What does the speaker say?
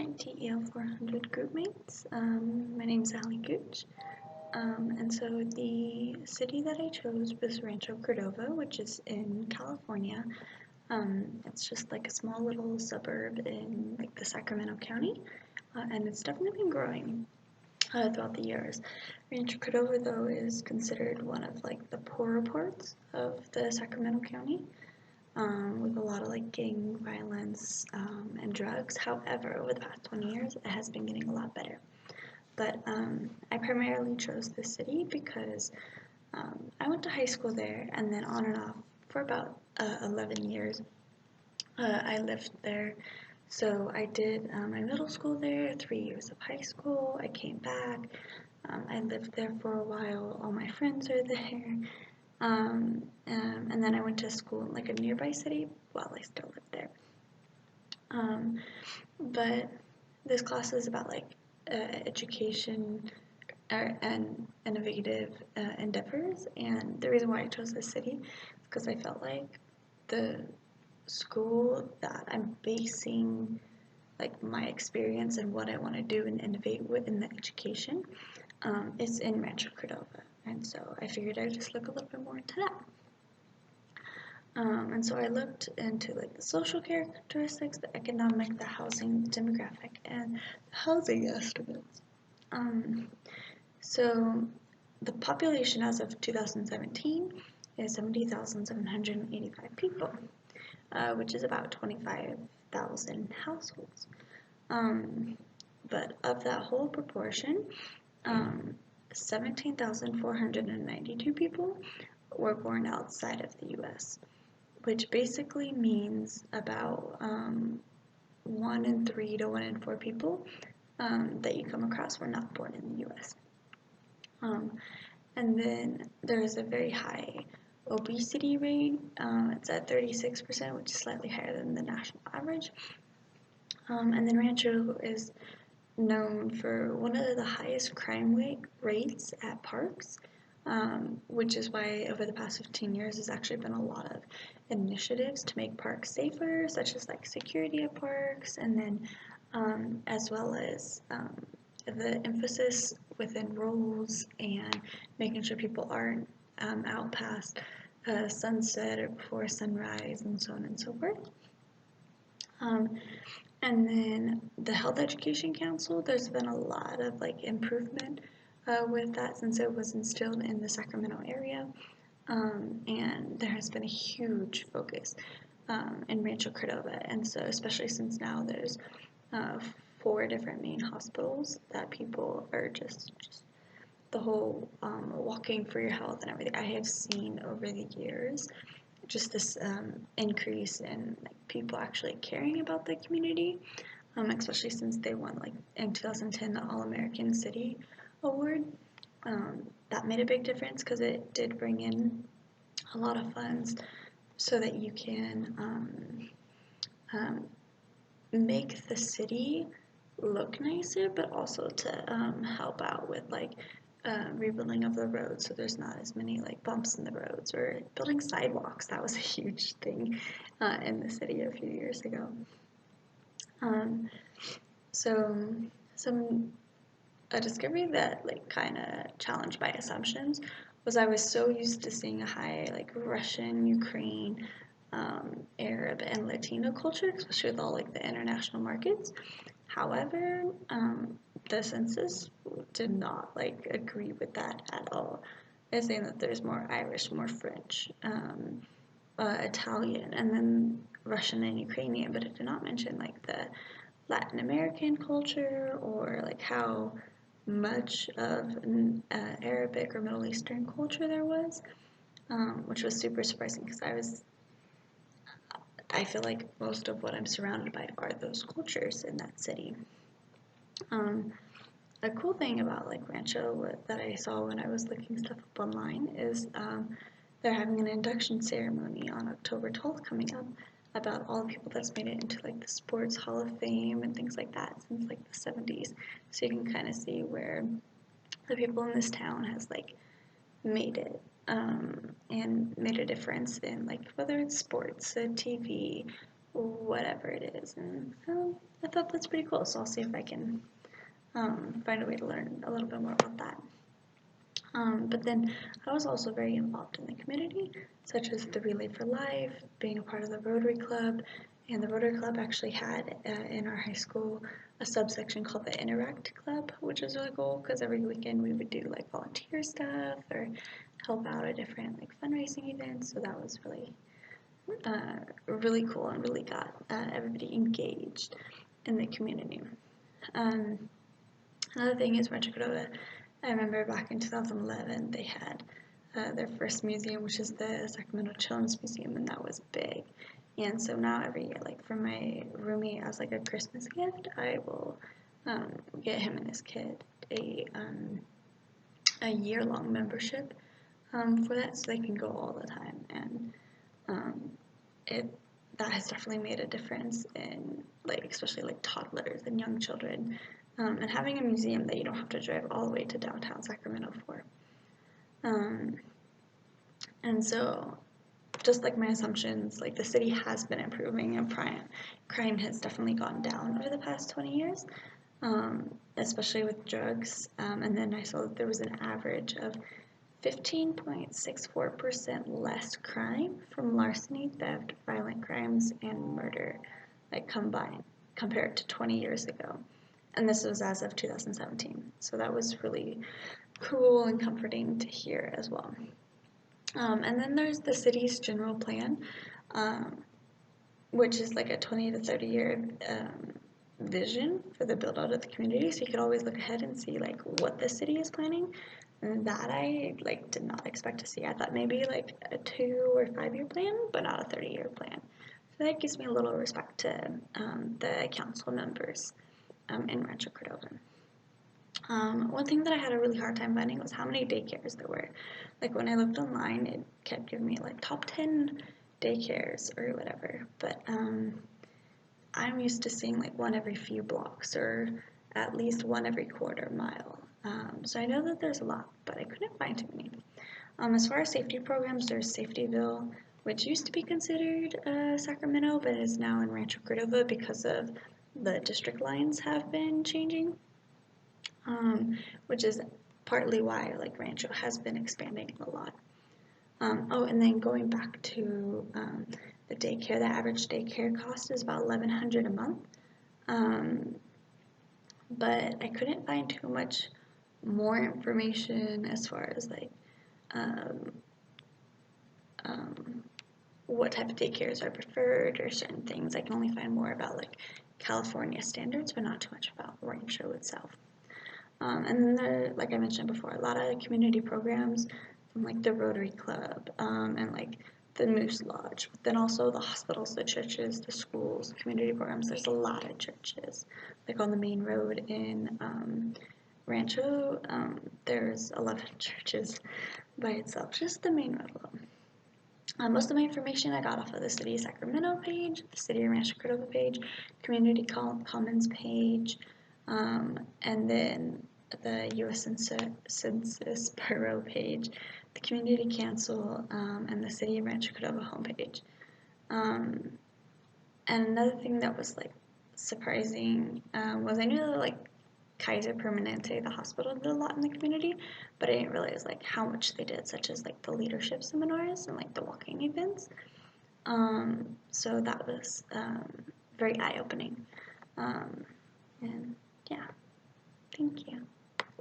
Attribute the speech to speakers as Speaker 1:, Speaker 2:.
Speaker 1: Hi, TEL 400 groupmates. My name is Allie Gooch. And so the city that I chose was Rancho Cordova, which is in California. It's just like a small little suburb in like the Sacramento County, and it's definitely been growing throughout the years. Rancho Cordova, though, is considered one of like the poorer parts of the Sacramento County. With a lot of like gang violence and drugs. However, over the past 20 years, it has been getting a lot better. But I primarily chose this city because I went to high school there, and then on and off for about 11 years, I lived there. So I did my middle school there, 3 years of high school. I came back. I lived there for a while. All my friends are there. And then I went to school in like a nearby city while I still lived there. But this class is about like education and innovative endeavors, and the reason why I chose this city is because I felt like the school that I'm basing like my experience and what I want to do and innovate with in the education is in Rancho Cordova, and so I figured I'd just look a little bit more into that. And so I looked into like the social characteristics, the economic, the housing, the demographic, and the housing estimates. So the population as of 2017 is 70,785 people, which is about 25,000 households. But of that whole proportion, 17,492 people were born outside of the U.S., which basically means about 1 in 3 to 1 in 4 people that you come across were not born in the U.S. And then there is a very high obesity rate. It's at 36%, which is slightly higher than the national average. And then Rancho is known for one of the highest crime rates at parks, which is why over the past 15 years there's actually been a lot of initiatives to make parks safer, such as like security at parks, and then as well as the emphasis within rules and making sure people aren't out past sunset or before sunrise and so on and so forth. And then the Health Education Council, there's been a lot of like improvement with that since it was instilled in the Sacramento area. And there has been a huge focus in Rancho Cordova, and so especially since now there's 4 different main hospitals that people are just the whole walking for your health and everything. I have seen over the years just this increase in like, people actually caring about the community, especially since they won like in 2010 the All-American City Award. That made a big difference because it did bring in a lot of funds so that you can make the city look nicer, but also to help out with like rebuilding of the roads, so there's not as many like bumps in the roads, or building sidewalks. That was a huge thing in the city a few years ago. So a discovery that like kind of challenged my assumptions was I was so used to seeing a high like Russian, Ukraine, Arab, and Latino culture, especially with all like the international markets. However, the census did not like agree with that at all. It's saying that there's more Irish, more French, Italian, and then Russian and Ukrainian, but it did not mention like the Latin American culture or like how much of Arabic or Middle Eastern culture there was, which was super surprising because I feel like most of what I'm surrounded by are those cultures in that city. A cool thing about like Rancho that I saw when I was looking stuff up online is they're having an induction ceremony on October 12th coming up about all the people that's made it into like the Sports Hall of Fame and things like that since like the 70s. So you can kind of see where the people in this town has like made it and made a difference in like whether it's sports, TV, whatever it is. And I thought that's pretty cool, so I'll see if I can find a way to learn a little bit more about that. But then I was also very involved in the community, such as the Relay for Life, being a part of the Rotary Club, and the Rotary Club actually had in our high school a subsection called the Interact Club, which was really cool because every weekend we would do like volunteer stuff or help out at different like fundraising events. So that was really cool and really got everybody engaged in the community. Another thing is Rancho Cordova. I remember back in 2011 they had their first museum, which is the Sacramento Children's Museum, and that was big. And so now every year, like for my roomie as like a Christmas gift, I will get him and his kid a year-long membership for that, so they can go all the time. And that has definitely made a difference in like especially like toddlers and young children, and having a museum that you don't have to drive all the way to downtown Sacramento for. And so just like my assumptions, like the city has been improving and crime has definitely gone down over the past 20 years, especially with drugs. And then I saw that there was an average of 15.64% less crime from larceny, theft, violent crimes, and murder, like combined, compared to 20 years ago. And this was as of 2017. So that was really cool and comforting to hear as well. And then there's the city's general plan, which is like a 20 to 30 year vision for the build out of the community. So you could always look ahead and see like what the city is planning. And that I like did not expect to see. I thought maybe like a 2 or 5 year plan, but not a 30-year plan. So that gives me a little respect to the council members in Rancho Cordova. One thing that I had a really hard time finding was how many daycares there were. Like when I looked online, it kept giving me like top 10 daycares or whatever. But I'm used to seeing like one every few blocks or at least one every quarter mile. So I know that there's a lot, but I couldn't find too many. As far as safety programs, there's Safetyville, which used to be considered Sacramento, but is now in Rancho Cordova because of the district lines have been changing, which is partly why like Rancho has been expanding a lot. And then going back to the daycare, the average daycare cost is about $1,100 a month. But I couldn't find too much more information as far as like what type of daycares are preferred or certain things. I can only find more about like California standards, but not too much about Rancho itself. And then there, like I mentioned before, a lot of community programs from like the Rotary Club and like the Moose Lodge, but then also the hospitals, the churches, the schools, community programs. There's a lot of churches. Like on the main road in Rancho, there's 11 churches by itself, just the main road alone. Most of my information I got off of the City of Sacramento page, the City of Rancho Cordova page, Community Commons page, and then the U.S. Census Bureau page, the Community Council, and the City of Rancho Cordova homepage. And another thing that was like surprising was I knew that like Kaiser Permanente, the hospital, did a lot in the community, but I didn't realize like how much they did, such as like the leadership seminars and like the walking events. So that was very eye-opening. And yeah, thank you.